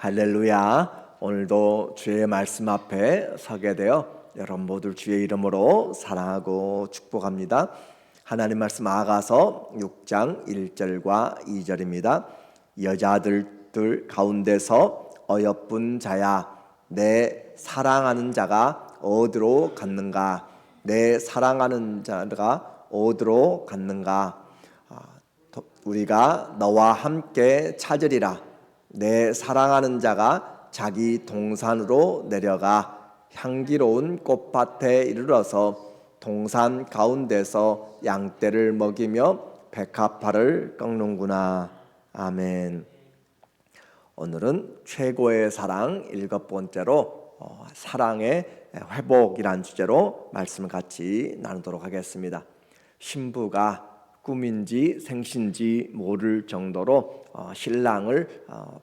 할렐루야. 오늘도 주의 말씀 앞에 서게 되어 여러분 모두 주의 이름으로 사랑하고 축복합니다. 하나님 말씀 아가서 6장 1절과 2절입니다. 여자들 가운데서 어여쁜 자야, 내 사랑하는 자가 어디로 갔는가? 내 사랑하는 자가 어디로 갔는가? 우리가 너와 함께 찾으리라. 내 사랑하는 자가 자기 동산으로 내려가 향기로운 꽃밭에 이르러서 동산 가운데서 양떼를 먹이며 백합화를 꺾는구나. 아멘. 오늘은 최고의 사랑 7번째로 사랑의 회복이란 주제로 말씀을 같이 나누도록 하겠습니다. 신부가 꿈인지 생신지 모를 정도로 신랑을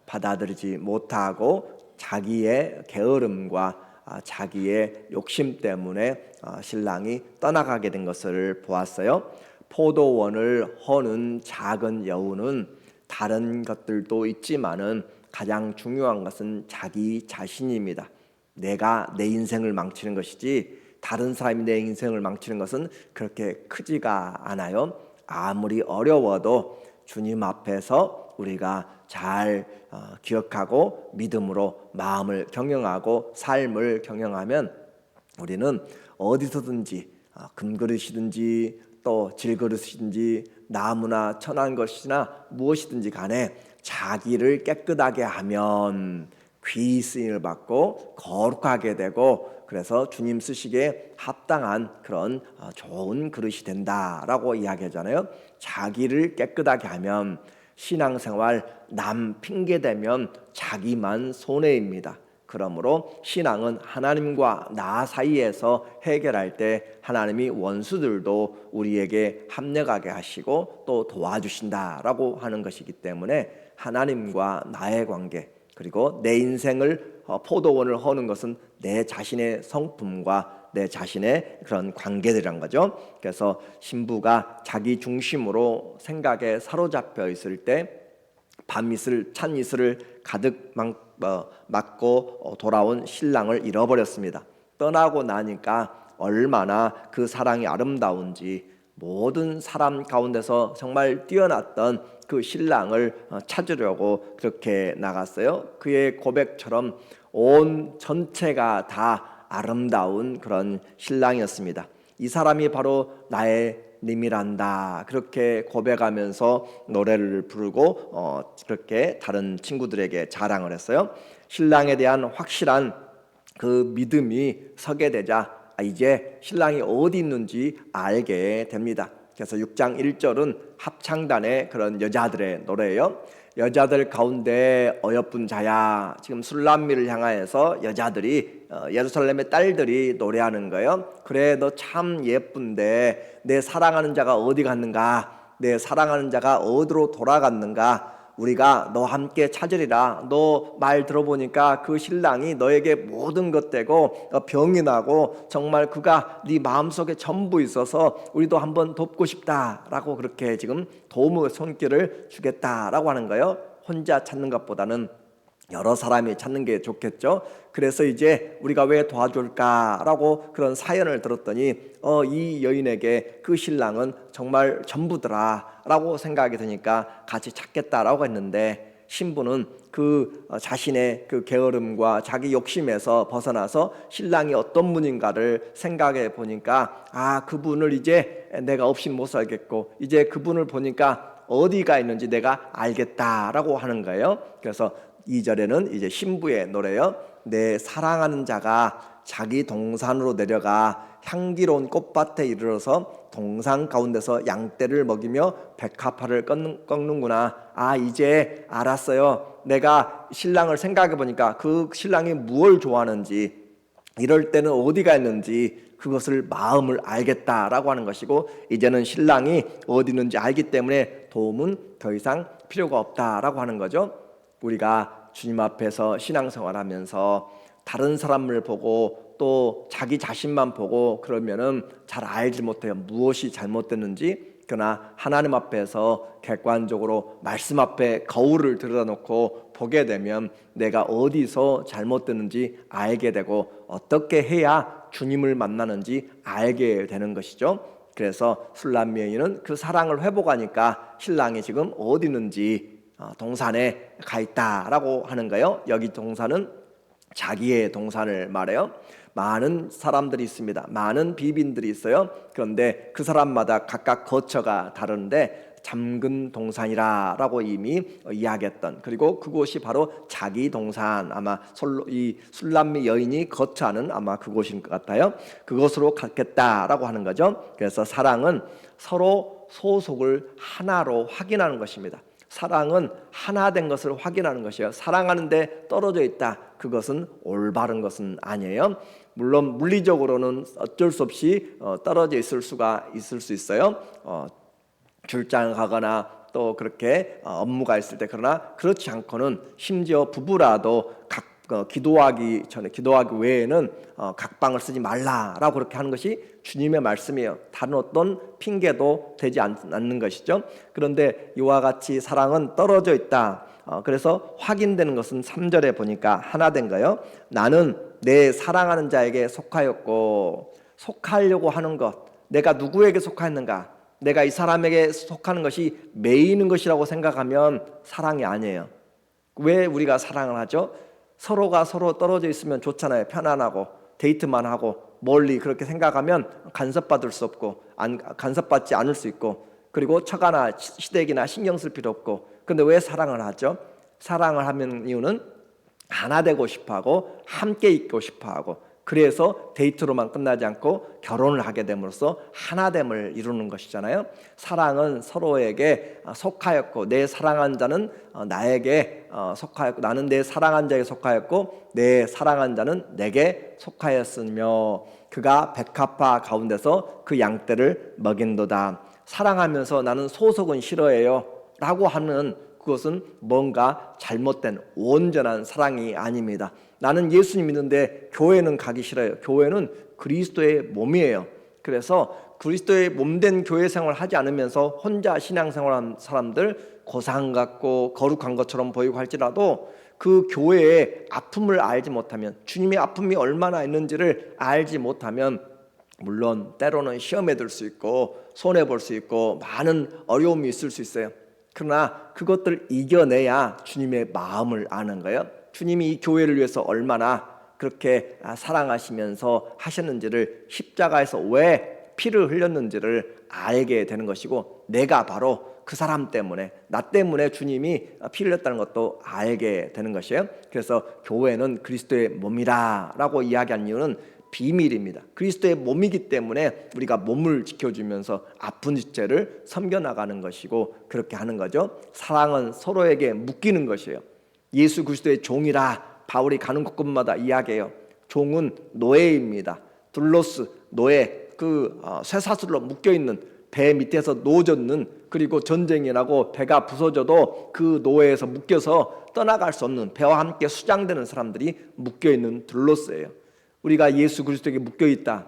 받아들이지 못하고 자기의 게으름과 자기의 욕심 때문에 신랑이 떠나가게 된 것을 보았어요. 포도원을 허는 작은 여우는 다른 것들도 있지만은 가장 중요한 것은 자기 자신입니다. 내가 내 인생을 망치는 것이지 다른 사람이 내 인생을 망치는 것은 그렇게 크지가 않아요. 아무리 어려워도 주님 앞에서 우리가 잘 기억하고 믿음으로 마음을 경영하고 삶을 경영하면 우리는 어디서든지 금그릇이든지 또 질그릇이든지 나무나 천한 것이나 무엇이든지 간에 자기를 깨끗하게 하면 귀 쓰임을 받고 거룩하게 되고, 그래서 주님 쓰시기에 합당한 그런 좋은 그릇이 된다라고 이야기하잖아요. 자기를 깨끗하게 하면 신앙생활 남 핑계대면 자기만 손해입니다. 그러므로 신앙은 하나님과 나 사이에서 해결할 때 하나님이 원수들도 우리에게 합력하게 하시고 또 도와주신다라고 하는 것이기 때문에 하나님과 나의 관계, 그리고 내 인생을 포도원을 허는 것은 내 자신의 성품과 내 자신의 그런 관계들이란 거죠. 그래서 신부가 자기 중심으로 생각에 사로잡혀 있을 때 밤이슬 찬이슬을 가득 맞고 돌아온 신랑을 잃어버렸습니다. 떠나고 나니까 얼마나 그 사랑이 아름다운지, 모든 사람 가운데서 정말 뛰어났던 그 신랑을 찾으려고 그렇게 나갔어요. 그의 고백처럼 온 전체가 다 아름다운 그런 신랑이었습니다. 이 사람이 바로 나의 님이란다, 그렇게 고백하면서 노래를 부르고 그렇게 다른 친구들에게 자랑을 했어요. 신랑에 대한 확실한 그 믿음이 서게 되자 이제 신랑이 어디 있는지 알게 됩니다. 그래서 6장 1절은 합창단의 그런 여자들의 노래예요. 여자들 가운데 어여쁜 자야, 지금 술람미를 향하여서 여자들이 예루살렘의 딸들이 노래하는 거예요. 그래, 너 참 예쁜데 내 사랑하는 자가 어디 갔는가? 내 사랑하는 자가 어디로 돌아갔는가? 우리가 너와 함께 찾으리라. 너 말 들어보니까 그 신랑이 너에게 모든 것 되고 병이 나고 정말 그가 네 마음속에 전부 있어서 우리도 한번 돕고 싶다라고 그렇게 지금 도움의 손길을 주겠다라고 하는 거예요. 혼자 찾는 것보다는 여러 사람이 찾는 게 좋겠죠. 그래서 이제 우리가 왜 도와줄까라고 그런 사연을 들었더니 이 여인에게 그 신랑은 정말 전부더라라고 생각이 드니까 같이 찾겠다라고 했는데, 신부는 그 자신의 그 게으름과 자기 욕심에서 벗어나서 신랑이 어떤 분인가를 생각해 보니까 그분을 이제 내가 없이 못 살겠고 이제 그분을 보니까 어디가 있는지 내가 알겠다라고 하는 거예요. 그래서 2절에는 이제 신부의 노래요. 내 사랑하는 자가 자기 동산으로 내려가 향기로운 꽃밭에 이르러서 동산 가운데서 양떼를 먹이며 백합화를 꺾는구나. 이제 알았어요. 내가 신랑을 생각해 보니까 그 신랑이 무엇을 좋아하는지, 이럴 때는 어디가 있는지 그것을 마음을 알겠다라고 하는 것이고, 이제는 신랑이 어디 있는지 알기 때문에 도움은 더 이상 필요가 없다라고 하는 거죠. 우리가 주님 앞에서 신앙생활하면서 다른 사람을 보고 또 자기 자신만 보고 그러면은 잘 알지 못해요. 무엇이 잘못됐는지. 그러나 하나님 앞에서 객관적으로 말씀 앞에 거울을 들여놓고 보게 되면 내가 어디서 잘못됐는지 알게 되고 어떻게 해야 주님을 만나는지 알게 되는 것이죠. 그래서 술람 여인은 그 사랑을 회복하니까 신랑이 지금 어디 있는지 동산에 가 있다라고 하는 거예요. 여기 동산은 자기의 동산을 말해요. 많은 사람들이 있습니다. 많은 비빈들이 있어요. 그런데 그 사람마다 각각 거처가 다른데 잠근 동산이라고 이미 이야기했던, 그리고 그곳이 바로 자기 동산, 아마 이 술람 여인이 거처하는 아마 그곳인 것 같아요. 그곳으로 갔겠다라고 하는 거죠. 그래서 사랑은 서로 소속을 하나로 확인하는 것입니다. 사랑은 하나 된 것을 확인하는 것이에요. 사랑하는데 떨어져 있다, 그것은 올바른 것은 아니에요. 물론 물리적으로는 어쩔 수 없이 떨어져 있을 수 있어요. 출장을 가거나 또 그렇게 업무가 있을 때. 그러나 그렇지 않고는 심지어 부부라도 기도하기 외에는 각방을 쓰지 말라라고 그렇게 하는 것이 주님의 말씀이에요. 다른 어떤 핑계도 되지 않는 것이죠. 그런데 이와 같이 사랑은 떨어져 있다. 그래서 확인되는 것은 3절에 보니까 하나 된 거예요. 나는 내 사랑하는 자에게 속하였고, 속하려고 하는 것, 내가 누구에게 속하였는가, 내가 이 사람에게 속하는 것이 매이는 것이라고 생각하면 사랑이 아니에요. 왜 우리가 사랑을 하죠? 서로가 서로 떨어져 있으면 좋잖아요. 편안하고 데이트만 하고 멀리 그렇게 생각하면 간섭받을 수 없고 간섭받지 않을 수 있고, 그리고 처가나 시댁이나 신경 쓸 필요 없고. 근데 왜 사랑을 하죠? 사랑을 하는 이유는 하나 되고 싶어하고 함께 있고 싶어하고, 그래서 데이트로만 끝나지 않고 결혼을 하게 됨으로써 하나됨을 이루는 것이잖아요. 사랑은 서로에게 속하였고, 내 사랑한 자는 나에게 속하였고, 나는 내 사랑한 자에게 속하였고, 내 사랑한 자는 내게 속하였으며 그가 백합화 가운데서 그 양떼를 먹인도다. 사랑하면서 나는 소속은 싫어해요 라고 하는 그것은 뭔가 잘못된 온전한 사랑이 아닙니다. 나는 예수님 믿는데 교회는 가기 싫어요. 교회는 그리스도의 몸이에요. 그래서 그리스도의 몸된 교회 생활을 하지 않으면서 혼자 신앙생활한 사람들, 고상 같고 거룩한 것처럼 보이고 할지라도 그 교회의 아픔을 알지 못하면, 주님의 아픔이 얼마나 있는지를 알지 못하면, 물론 때로는 시험에 들 수 있고 손해볼 수 있고 많은 어려움이 있을 수 있어요. 그러나 그것들 이겨내야 주님의 마음을 아는 거예요. 주님이 이 교회를 위해서 얼마나 그렇게 사랑하시면서 하셨는지를, 십자가에서 왜 피를 흘렸는지를 알게 되는 것이고, 내가 바로 그 사람 때문에, 나 때문에 주님이 피 흘렸다는 것도 알게 되는 것이에요. 그래서 교회는 그리스도의 몸이라고 이야기한 이유는 비밀입니다. 그리스도의 몸이기 때문에 우리가 몸을 지켜주면서 아픈 지체를 섬겨나가는 것이고 그렇게 하는 거죠. 사랑은 서로에게 묶이는 것이에요. 예수 그리스도의 종이라 바울이 가는 곳곳마다 이야기해요. 종은 노예입니다. 둘로스, 노예, 그 쇠사슬로 묶여있는, 배 밑에서 노젓는, 그리고 전쟁이 나고 배가 부서져도 그 노예에서 묶여서 떠나갈 수 없는, 배와 함께 수장되는 사람들이 묶여있는 둘로스예요. 우리가 예수 그리스도에게 묶여있다,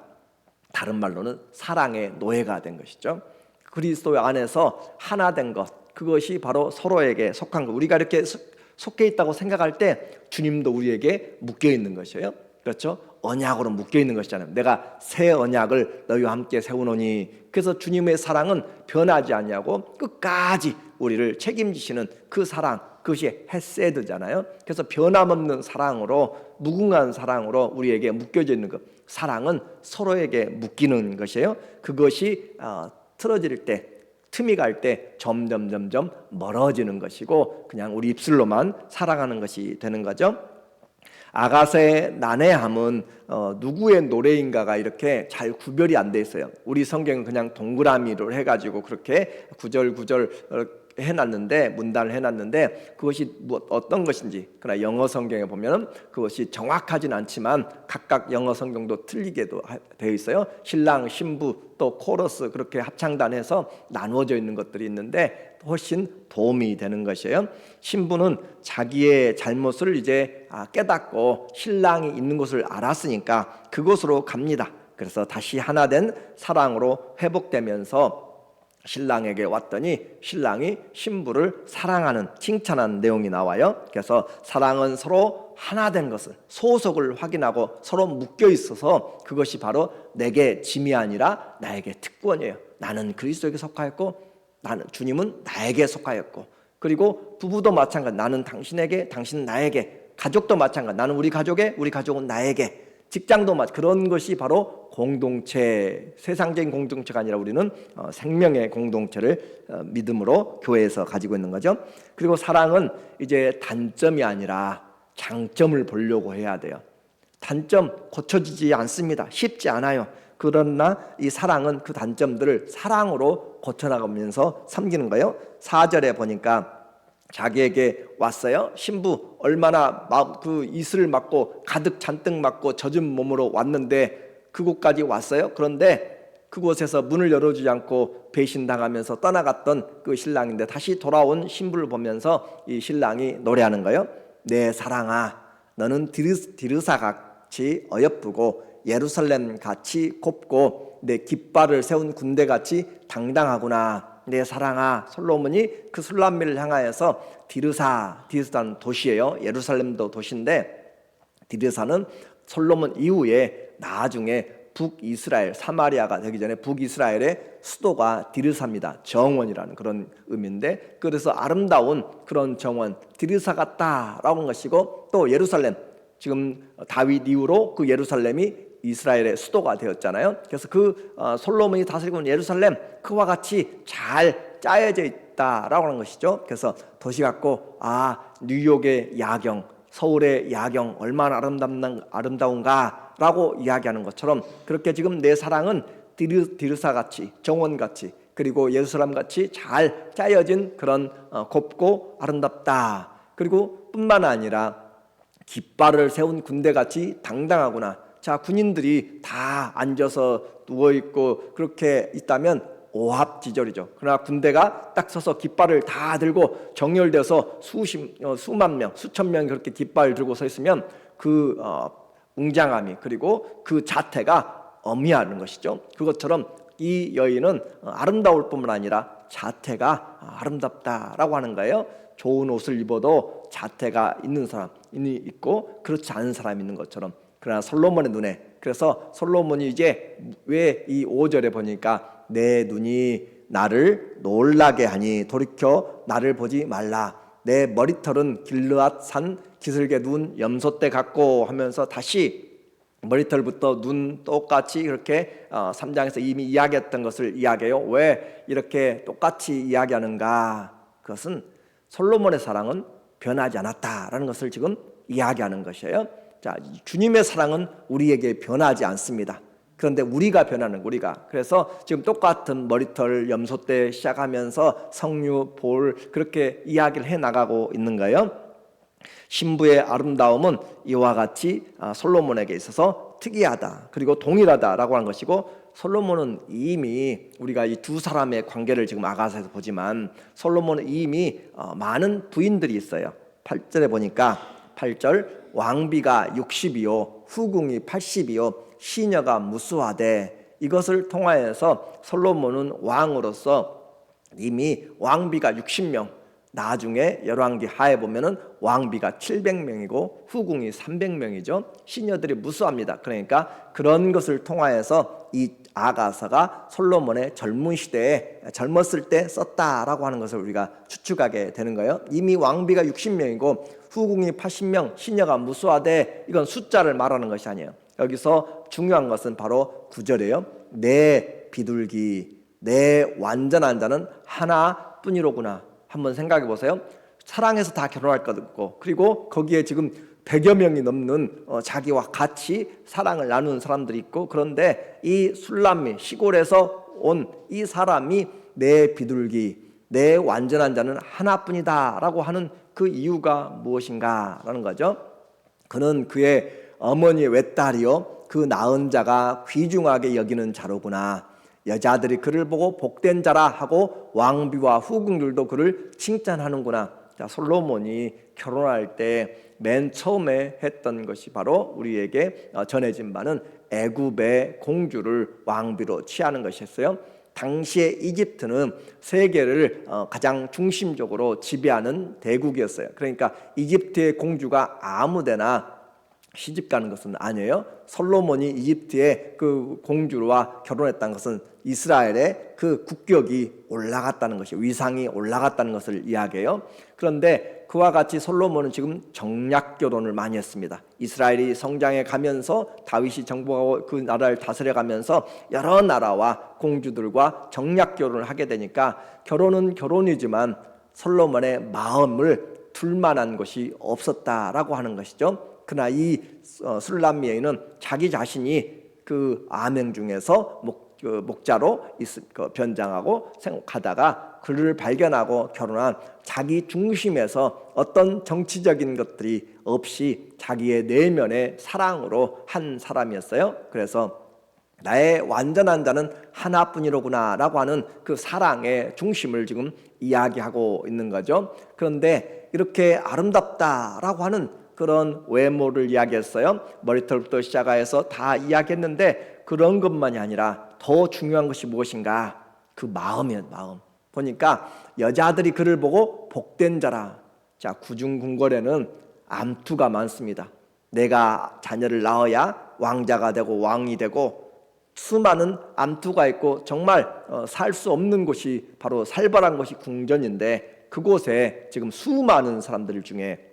다른 말로는 사랑의 노예가 된 것이죠. 그리스도 안에서 하나 된 것, 그것이 바로 서로에게 속한 것. 우리가 이렇게 속해 있다고 생각할 때 주님도 우리에게 묶여 있는 것이에요. 그렇죠? 언약으로 묶여 있는 것이잖아요. 내가 새 언약을 너희와 함께 세우노니. 그래서 주님의 사랑은 변하지 아니하고 끝까지 우리를 책임지시는 그 사랑, 그것이 헤세드잖아요. 그래서 변함없는 사랑으로, 무궁한 사랑으로 우리에게 묶여져 있는 것. 사랑은 서로에게 묶이는 것이에요. 그것이 틀어질 때, 틈이 갈 때 점점 멀어지는 것이고, 그냥 우리 입술로만 사랑하는 것이 되는 거죠. 아가서의 난해함은 누구의 노래인가가 이렇게 잘 구별이 안 돼 있어요. 우리 성경은 그냥 동그라미로 해가지고 그렇게 구절 해놨는데, 문단을 해놨는데 그것이 어떤 것인지, 그러나 영어 성경에 보면 그것이 정확하진 않지만 각각 영어 성경도 틀리게도 되어 있어요. 신랑, 신부, 또 코러스, 그렇게 합창단해서 나누어져 있는 것들이 있는데 훨씬 도움이 되는 것이에요. 신부는 자기의 잘못을 이제 깨닫고 신랑이 있는 곳을 알았으니까 그곳으로 갑니다. 그래서 다시 하나 된 사랑으로 회복되면서 신랑에게 왔더니 신랑이 신부를 사랑하는 칭찬한 내용이 나와요. 그래서 사랑은 서로 하나 된 것을, 소속을 확인하고 서로 묶여 있어서 그것이 바로 내게 짐이 아니라 나에게 특권이에요. 나는 그리스도에게 속하였고 나는 주님은 나에게 속하였고, 그리고 부부도 마찬가지, 나는 당신에게, 당신은 나에게, 가족도 마찬가지, 나는 우리 가족에, 우리 가족은 나에게, 직장도 그런 것이 바로 공동체, 세상적인 공동체가 아니라 우리는 생명의 공동체를 믿음으로 교회에서 가지고 있는 거죠. 그리고 사랑은 이제 단점이 아니라 장점을 보려고 해야 돼요. 단점 고쳐지지 않습니다. 쉽지 않아요. 그러나 이 사랑은 그 단점들을 사랑으로 고쳐나가면서 섬기는 거예요. 4절에 보니까 자기에게 왔어요. 신부 얼마나 그 이슬을 맞고 가득 잔뜩 맞고 젖은 몸으로 왔는데 그곳까지 왔어요. 그런데 그곳에서 문을 열어주지 않고 배신당하면서 떠나갔던 그 신랑인데 다시 돌아온 신부를 보면서 이 신랑이 노래하는 거예요. 내 사랑아, 너는 디르사같이 어여쁘고 예루살렘 같이 곱고 내 깃발을 세운 군대같이 당당하구나. 내 사랑아. 솔로몬이 그 술람미를 향하여서 디르사는 도시예요. 예루살렘도 도시인데 디르사는 솔로몬 이후에 나중에 북이스라엘, 사마리아가 되기 전에 북이스라엘의 수도가 디르사입니다. 정원이라는 그런 의미인데, 그래서 아름다운 그런 정원, 디르사 같다라고 하는 것이고, 또 예루살렘, 지금 다윗 이후로 그 예루살렘이 이스라엘의 수도가 되었잖아요. 그래서 그 솔로몬이 다스리고 있는 예루살렘, 그와 같이 잘 짜여져 있다라고 하는 것이죠. 그래서 도시 같고, 뉴욕의 야경, 서울의 야경 얼마나 아름다운가라고 이야기하는 것처럼, 그렇게 지금 내 사랑은 디르사같이, 정원같이, 그리고 예루살렘같이 잘 짜여진 그런 곱고 아름답다. 그리고 뿐만 아니라 깃발을 세운 군대같이 당당하구나. 자, 군인들이 다 앉아서 누워있고 그렇게 있다면 오합지졸이죠. 그러나 군대가 딱 서서 깃발을 다 들고 정렬돼서 수만 명, 수천 명이 그렇게 깃발을 들고 서 있으면 그 웅장함이, 그리고 그 자태가 어미하는 것이죠. 그것처럼 이 여인은 아름다울 뿐만 아니라 자태가 아름답다라고 하는 거예요. 좋은 옷을 입어도 자태가 있는 사람이 있고 그렇지 않은 사람이 있는 것처럼, 그러나 솔로몬의 눈에, 그래서 솔로몬이 이제 왜 이 5절에 보니까 내 눈이 나를 놀라게 하니 돌이켜 나를 보지 말라. 내 머리털은 길르앗 산 기슭에 누운 염소떼 같고 하면서 다시 머리털부터 눈 똑같이 그렇게 3장에서 이미 이야기했던 것을 이야기해요. 왜 이렇게 똑같이 이야기하는가? 그것은 솔로몬의 사랑은 변하지 않았다라는 것을 지금 이야기하는 것이에요. 자, 주님의 사랑은 우리에게 변하지 않습니다. 그런데 우리가 변하는, 우리가. 그래서 지금 똑같은 머리털, 염소떼 시작하면서 성류, 볼, 그렇게 이야기를 해나가고 있는 거예요. 신부의 아름다움은 이와 같이 솔로몬에게 있어서 특이하다, 그리고 동일하다라고 하는 것이고, 솔로몬은 이미, 우리가 이 두 사람의 관계를 지금 아가서에서 보지만 솔로몬은 이미 많은 부인들이 있어요. 8절에 보니까 8절 왕비가 60이요 후궁이 80이요 시녀가 무수하되, 이것을 통하여서 솔로몬은 왕으로서 이미 왕비가 60명, 나중에 열왕기 하에 보면은 왕비가 700명이고 후궁이 300명이죠. 시녀들이 무수합니다. 그러니까 그런 것을 통하여서 이 아가서가 솔로몬의 젊은 시대에, 젊었을 때 썼다라고 하는 것을 우리가 추측하게 되는 거예요. 이미 왕비가 60명이고 후궁이 80명, 시녀가 무수하되, 이건 숫자를 말하는 것이 아니에요. 여기서 중요한 것은 바로 9절이에요. 내 비둘기, 내 완전한 자는 하나뿐이로구나. 한번 생각해 보세요. 사랑해서 다 결혼할 것 없고, 그리고 거기에 지금 100여 명이 넘는 자기와 같이 사랑을 나누는 사람들이 있고, 그런데 이 술람미, 시골에서 온 이 사람이 내 비둘기, 내 완전한 자는 하나뿐이다 라고 하는 그 이유가 무엇인가 라는 거죠. 그는 그의 어머니의 외딸이요 그 낳은 자가 귀중하게 여기는 자로구나. 여자들이 그를 보고 복된 자라 하고 왕비와 후궁들도 그를 칭찬하는구나. 자, 솔로몬이 결혼할 때 맨 처음에 했던 것이 바로 우리에게 전해진 바는 애굽의 공주를 왕비로 취하는 것이었어요. 당시에 이집트는 세계를 가장 중심적으로 지배하는 대국이었어요. 그러니까 이집트의 공주가 아무데나 시집 가는 것은 아니에요. 솔로몬이 이집트의 그 공주와 결혼했다는 것은 이스라엘의 그 국격이 올라갔다는 것이, 위상이 올라갔다는 것을 이야기해요. 그런데 그와 같이 솔로몬은 지금 정략 결혼을 많이 했습니다. 이스라엘이 성장해 가면서 다윗이 정복하고 그 나라를 다스려 가면서 여러 나라와 공주들과 정략 결혼을 하게 되니까 결혼은 결혼이지만 솔로몬의 마음을 둘만한 것이 없었다라고 하는 것이죠. 그러나 이 술람미 여인은 자기 자신이 그 아멘 중에서 목자로 변장하고 생각하다가 그를 발견하고 결혼한, 자기 중심에서 어떤 정치적인 것들이 없이 자기의 내면의 사랑으로 한 사람이었어요. 그래서 나의 완전한 자는 하나뿐이로구나 라고 하는 그 사랑의 중심을 지금 이야기하고 있는 거죠. 그런데 이렇게 아름답다라고 하는 그런 외모를 이야기했어요. 머리털부터 시작해서 다 이야기했는데 그런 것만이 아니라 더 중요한 것이 무엇인가? 그 마음이에요. 마음. 보니까 여자들이 그를 보고 복된 자라. 자, 구중궁궐에는 암투가 많습니다. 내가 자녀를 낳아야 왕자가 되고 왕이 되고 수많은 암투가 있고 정말 살 수 없는 곳이 바로 살벌한 곳이 궁전인데, 그곳에 지금 수많은 사람들 중에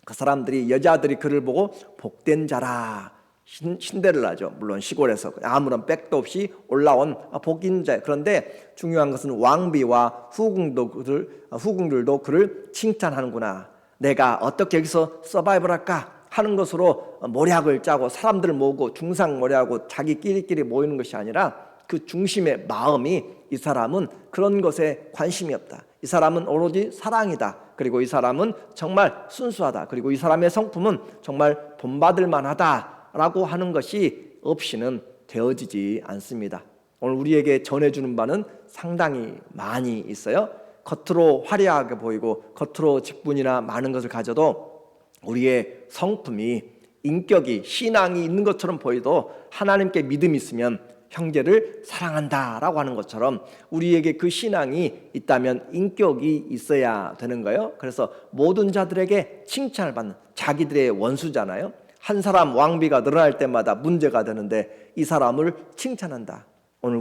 그 사람들이, 여자들이 그를 보고 복된 자라, 신데렐라죠. 물론 시골에서 아무런 백도 없이 올라온 복인 자. 그런데 중요한 것은 왕비와 후궁들도 그를 칭찬하는구나. 내가 어떻게 여기서 서바이벌 할까 하는 것으로 모략을 짜고 사람들을 모으고 중상모략하고 자기끼리끼리 모이는 것이 아니라 그 중심의 마음이, 이 사람은 그런 것에 관심이 없다. 이 사람은 오로지 사랑이다. 그리고 이 사람은 정말 순수하다. 그리고 이 사람의 성품은 정말 본받을 만하다라고 하는 것이 없이는 되어지지 않습니다. 오늘 우리에게 전해주는 바는 상당히 많이 있어요. 겉으로 화려하게 보이고 겉으로 직분이나 많은 것을 가져도 우리의 성품이, 인격이, 신앙이 있는 것처럼 보여도 하나님께 믿음이 있으면 형제를 사랑한다라고 하는 것처럼 우리에게 그 신앙이 있다면 인격이 있어야 되는 거예요. 그래서 모든 자들에게 칭찬을 받는, 자기들의 원수잖아요. 한 사람 왕비가 늘어날 때마다 문제가 되는데 이 사람을 칭찬한다. 오늘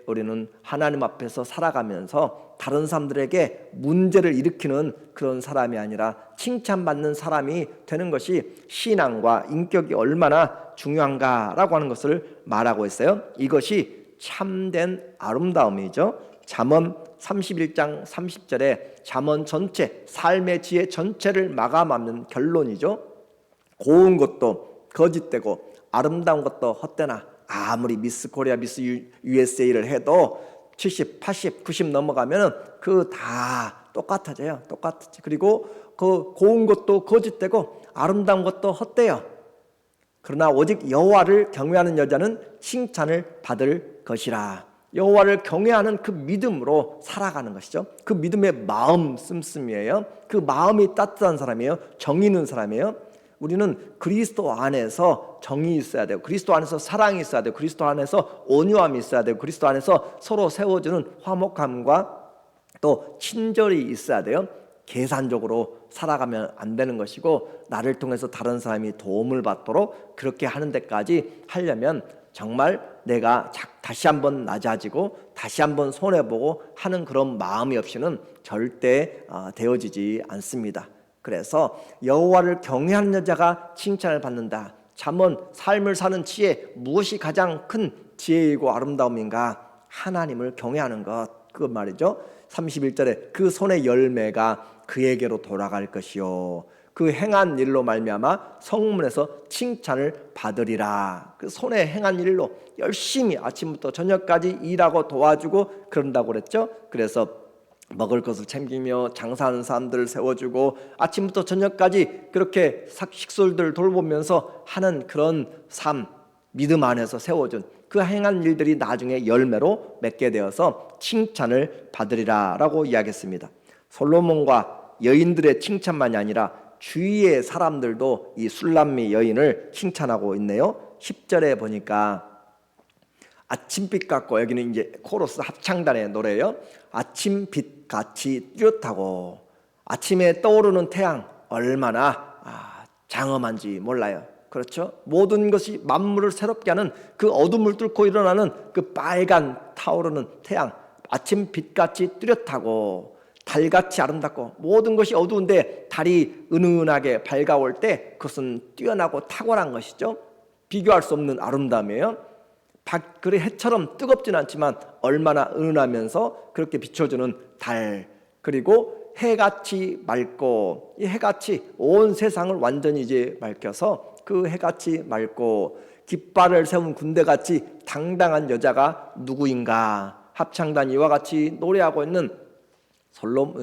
우리는 하나님 앞에서 살아가면서 다른 사람들에게 문제를 일으키는 그런 사람이 아니라 칭찬받는 사람이 되는 것이 신앙과 인격이 얼마나 중요한가라고 하는 것을 말하고 있어요. 이것이 참된 아름다움이죠. 잠언 31장 30절에 잠언 전체, 삶의 지혜 전체를 마감하는 결론이죠. 고운 것도 거짓되고 아름다운 것도 헛되나, 아무리 미스 코리아, 미스 USA를 해도 70, 80, 90 넘어가면은 그 다 똑같아져요. 똑같지. 그리고 그 고운 것도 거짓되고 아름다운 것도 헛되요. 그러나 오직 여호와를 경외하는 여자는 칭찬을 받을 것이라. 여호와를 경외하는 그 믿음으로 살아가는 것이죠. 그 믿음의 마음 씀씀이에요. 그 마음이 따뜻한 사람이에요. 정이 있는 사람이에요. 우리는 그리스도 안에서 정이 있어야 되고, 그리스도 안에서 사랑이 있어야 되고, 그리스도 안에서 온유함이 있어야 되고, 그리스도 안에서 서로 세워주는 화목함과 또 친절이 있어야 돼요. 계산적으로 살아가면 안 되는 것이고, 나를 통해서 다른 사람이 도움을 받도록 그렇게 하는 데까지 하려면 정말 내가 다시 한번 낮아지고 다시 한번 손해보고 하는 그런 마음이 없이는 절대 되어지지 않습니다. 그래서 여호와를 경외하는 여자가 칭찬을 받는다. 잠언 삶을 사는 지혜, 무엇이 가장 큰 지혜이고 아름다움인가? 하나님을 경외하는 것, 그것 말이죠. 31절에 그 손의 열매가 그에게로 돌아갈 것이요, 그 행한 일로 말미암아 성문에서 칭찬을 받으리라. 그 손에 행한 일로 열심히 아침부터 저녁까지 일하고 도와주고 그런다고 그랬죠. 그래서 먹을 것을 챙기며 장사하는 사람들을 세워주고 아침부터 저녁까지 그렇게 식솔들 돌보면서 하는 그런 삶, 믿음 안에서 세워준 그 행한 일들이 나중에 열매로 맺게 되어서 칭찬을 받으리라 라고 이야기했습니다. 솔로몬과 여인들의 칭찬만이 아니라 주위의 사람들도 이 술람미 여인을 칭찬하고 있네요. 10절에 보니까 아침빛 같고, 여기는 이제 코러스 합창단의 노래예요. 아침빛 같이 뚜렷하고, 아침에 떠오르는 태양 얼마나 장엄한지 몰라요. 그렇죠? 모든 것이 만물을 새롭게 하는 그 어둠을 뚫고 일어나는 그 빨간 타오르는 태양, 아침 빛같이 뚜렷하고 달같이 아름답고, 모든 것이 어두운데 달이 은은하게 밝아올 때 그것은 뛰어나고 탁월한 것이죠. 비교할 수 없는 아름다움이에요. 그래 해처럼 뜨겁지는 않지만 얼마나 은은하면서 그렇게 비춰주는 달, 그리고 해같이 맑고, 이 해같이 온 세상을 완전히 이제 밝혀서 그 해같이 맑고 깃발을 세운 군대같이 당당한 여자가 누구인가. 합창단 이와 같이 노래하고 있는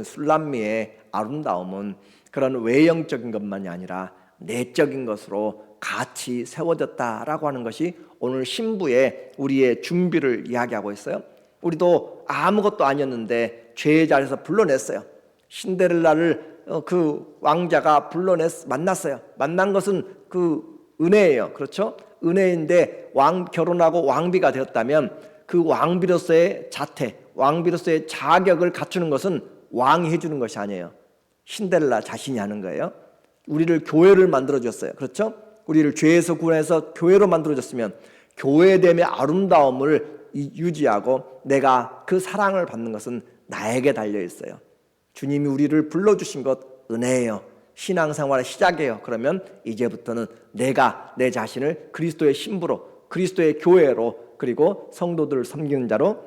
술람미의 아름다움은 그런 외형적인 것만이 아니라 내적인 것으로 같이 세워졌다라고 하는 것이 오늘 신부의 우리의 준비를 이야기하고 있어요. 우리도 아무것도 아니었는데 죄의 자리에서 불러냈어요. 신데렐라를 그 왕자가 만났어요. 만난 것은 그 은혜예요. 그렇죠? 은혜인데 결혼하고 왕비가 되었다면 그 왕비로서의 자태, 왕비로서의 자격을 갖추는 것은 왕이 해주는 것이 아니에요. 신데렐라 자신이 하는 거예요. 우리를 교회를 만들어줬어요. 그렇죠? 우리를 죄에서 구원해서 교회로 만들어줬으면 교회됨의 아름다움을 유지하고 내가 그 사랑을 받는 것은 나에게 달려있어요. 주님이 우리를 불러주신 것 은혜예요. 신앙생활의 시작이에요. 그러면 이제부터는 내가 내 자신을 그리스도의 신부로, 그리스도의 교회로, 그리고 성도들을 섬기는 자로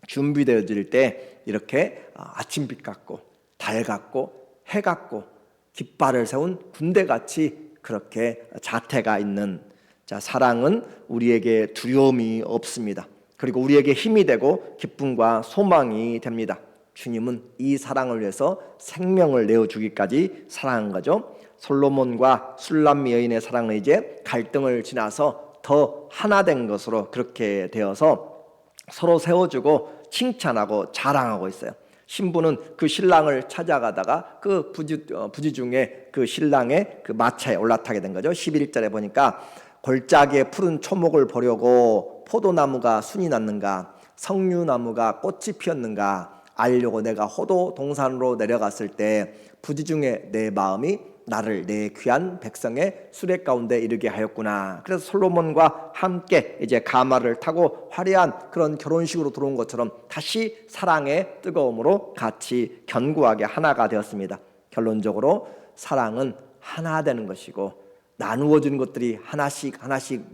준비되어질 때 이렇게 아침빛 같고 달 같고 해 같고 깃발을 세운 군대같이 그렇게 자태가 있는, 사랑은 우리에게 두려움이 없습니다. 그리고 우리에게 힘이 되고 기쁨과 소망이 됩니다. 주님은 이 사랑을 위해서 생명을 내어주기까지 사랑한 거죠. 솔로몬과 술람미 여인의 사랑은 이제 갈등을 지나서 더 하나 된 것으로 그렇게 되어서 서로 세워주고 칭찬하고 자랑하고 있어요. 신부는 그 신랑을 찾아가다가 그 부지 중에 그 신랑의 그 마차에 올라타게 된 거죠. 11절에 보니까 골짜기에 푸른 초목을 보려고 포도나무가 순이 났는가, 석류나무가 꽃이 피었는가 알려고 내가 호도 동산으로 내려갔을 때 부지 중에 내 마음이 나를 내 귀한 백성의 수레 가운데 이르게 하였구나. 그래서 솔로몬과 함께 이제 가마를 타고 화려한 그런 결혼식으로 들어온 것처럼 다시 사랑의 뜨거움으로 같이 견고하게 하나가 되었습니다. 결론적으로 사랑은 하나 되는 것이고, 나누어지는 것들이 하나씩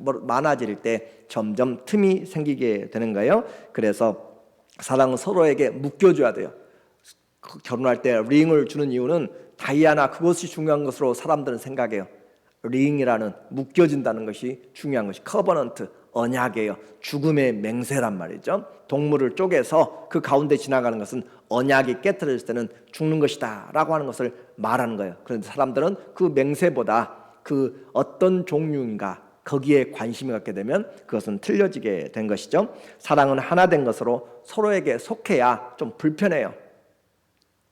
많아질 때 점점 틈이 생기게 되는 거예요. 그래서 사랑은 서로에게 묶여줘야 돼요. 결혼할 때 링을 주는 이유는 다이아나 그것이 중요한 것으로 사람들은 생각해요. 링이라는 묶여진다는 것이 중요한 것이 커버넌트, 언약이에요. 죽음의 맹세란 말이죠. 동물을 쪼개서 그 가운데 지나가는 것은 언약이 깨트려질 때는 죽는 것이다 라고 하는 것을 말하는 거예요. 그런데 사람들은 그 맹세보다 그 어떤 종류인가 거기에 관심을 갖게 되면 그것은 틀려지게 된 것이죠. 사랑은 하나 된 것으로 서로에게 속해야 좀 불편해요.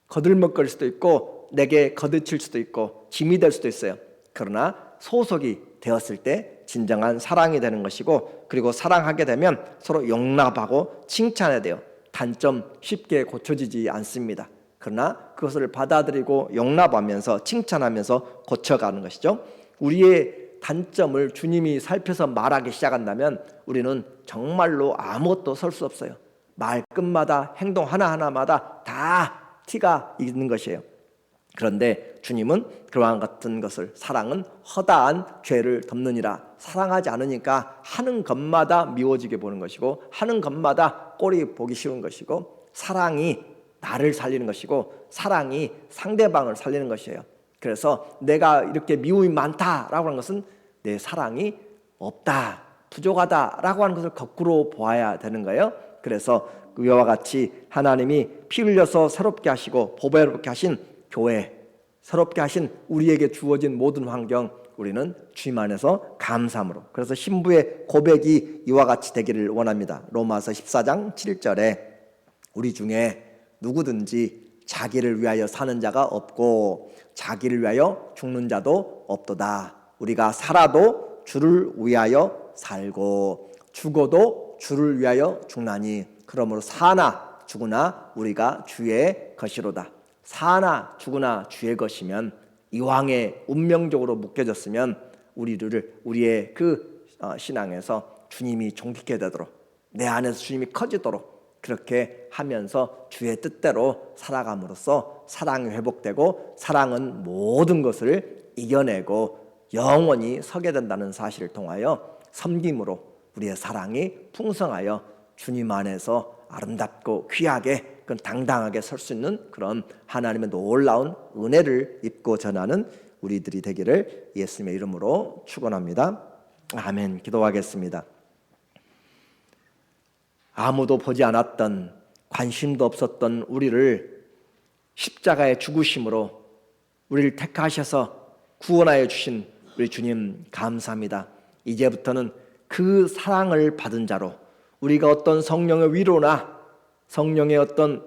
거들먹거릴 수도 있고 내게 거드칠 수도 있고 짐이 될 수도 있어요. 그러나 소속이 되었을 때 진정한 사랑이 되는 것이고, 그리고 사랑하게 되면 서로 용납하고 칭찬해야 돼요. 단점 쉽게 고쳐지지 않습니다. 그러나 그것을 받아들이고 용납하면서 칭찬하면서 고쳐가는 것이죠. 우리의 단점을 주님이 살펴서 말하기 시작한다면 우리는 정말로 아무것도 설 수 없어요. 말끝마다 행동 하나하나마다 다 티가 있는 것이에요. 그런데 주님은 그러한 같은 것을, 사랑은 허다한 죄를 덮느니라, 사랑하지 않으니까 하는 것마다 미워지게 보는 것이고 하는 것마다 꼴이 보기 싫은 것이고, 사랑이 나를 살리는 것이고 사랑이 상대방을 살리는 것이에요. 그래서 내가 이렇게 미움이 많다라고 하는 것은 내 사랑이 없다, 부족하다라고 하는 것을 거꾸로 보아야 되는 거예요. 그래서 이와 같이 하나님이 피 흘려서 새롭게 하시고 보배롭게 하신 교회, 새롭게 하신 우리에게 주어진 모든 환경, 우리는 주님 안에서 감사함으로, 그래서 신부의 고백이 이와 같이 되기를 원합니다. 로마서 14장 7절에 우리 중에 누구든지 자기를 위하여 사는 자가 없고 자기를 위하여 죽는 자도 없도다. 우리가 살아도 주를 위하여 살고 죽어도 주를 위하여 죽나니 그러므로 사나 죽으나 우리가 주의 것이로다. 사나 죽으나 주의 것이면 이왕에 운명적으로 묶여졌으면 우리의 그 신앙에서 주님이 존귀케 되도록, 내 안에서 주님이 커지도록 그렇게 하면서 주의 뜻대로 살아감으로써 사랑이 회복되고, 사랑은 모든 것을 이겨내고 영원히 서게 된다는 사실을 통하여 섬김으로 우리의 사랑이 풍성하여 주님 안에서 아름답고 귀하게, 당당하게 설 수 있는 그런 하나님의 놀라운 은혜를 입고 전하는 우리들이 되기를 예수님의 이름으로 축원합니다. 아멘. 기도하겠습니다. 아무도 보지 않았던, 관심도 없었던 우리를 십자가의 죽으심으로 우리를 택하셔서 구원하여 주신 우리 주님 감사합니다. 이제부터는 그 사랑을 받은 자로 우리가 어떤 성령의 위로나 성령의 어떤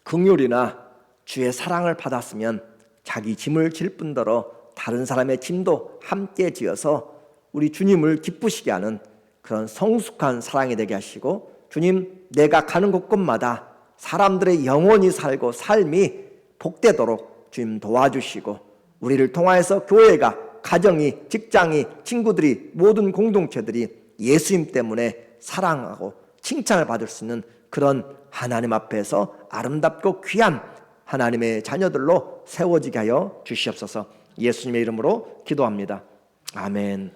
긍휼이나 주의 사랑을 받았으면 자기 짐을 질 뿐더러 다른 사람의 짐도 함께 지어서 우리 주님을 기쁘시게 하는 그런 성숙한 사랑이 되게 하시고, 주님, 내가 가는 곳곳마다 사람들의 영혼이 살고 삶이 복되도록 주님 도와주시고, 우리를 통하여서 교회가, 가정이, 직장이, 친구들이, 모든 공동체들이 예수님 때문에 사랑하고 칭찬을 받을 수 있는 그런 하나님 앞에서 아름답고 귀한 하나님의 자녀들로 세워지게 하여 주시옵소서. 예수님의 이름으로 기도합니다. 아멘.